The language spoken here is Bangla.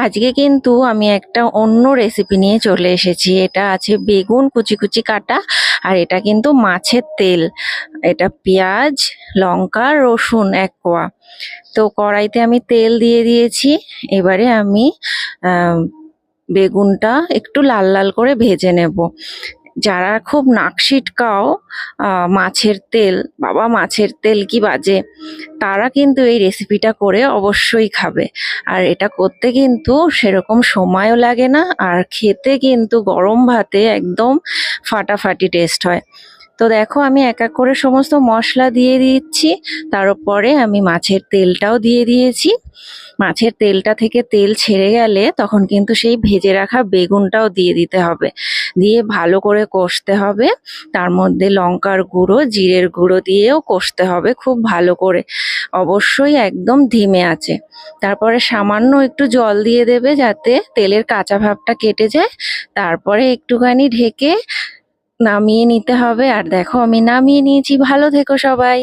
আজকে কিন্তু আমি একটা অন্য রেসিপি নিয়ে চলে এসেছি। এটা আছে বেগুন কুচি কুচি কাটা, আর এটা কিন্তু মাছের তেল। এটা পেঁয়াজ, লঙ্কা, রসুন এক কোয়া। তো কড়াইতে আমি তেল দিয়ে দিয়েছি। এবারে আমি আহ, বেগুনটা একটু লাল লাল করে ভেজে নেব। যারা খুব নাক সিটকাও মাছের তেল, বাবা মাছের তেল কি বাজে, তারা কিন্তু এই রেসিপিটা করে অবশ্যই খাবে। আর এটা করতে কিন্তু সেরকম সময়ও লাগে না, আর খেতে কিন্তু গরম ভাতে একদম ফাটাফাটি টেস্ট হয়। তো দেখো আমি এক এক করে সমস্ত মশলা দিয়ে দিচ্ছি। তার উপরে আমি মাছের তেলটাও দিয়ে দিয়েছি। মাছের তেলটা থেকে তেল ছেড়ে গেলে তখন কিন্তু সেই ভেজে রাখা বেগুনটাও দিয়ে দিতে হবে। দিয়ে ভালো করে কষতে হবে। তার মধ্যে লঙ্কার গুঁড়ো, জিরের গুঁড়ো দিয়েও কষতে হবে খুব ভালো করে, অবশ্যই একদম ধিমে আঁচে। তারপরে সামান্য একটু জল দিয়ে দেবে যাতে তেলের কাঁচা ভাবটা কেটে যায়। তারপরে একটুখানি ঢেকে নামিয়ে নিতে হবে। আর দেখো আমি নামিয়ে নিয়েছি। ভালো থেকো সবাই।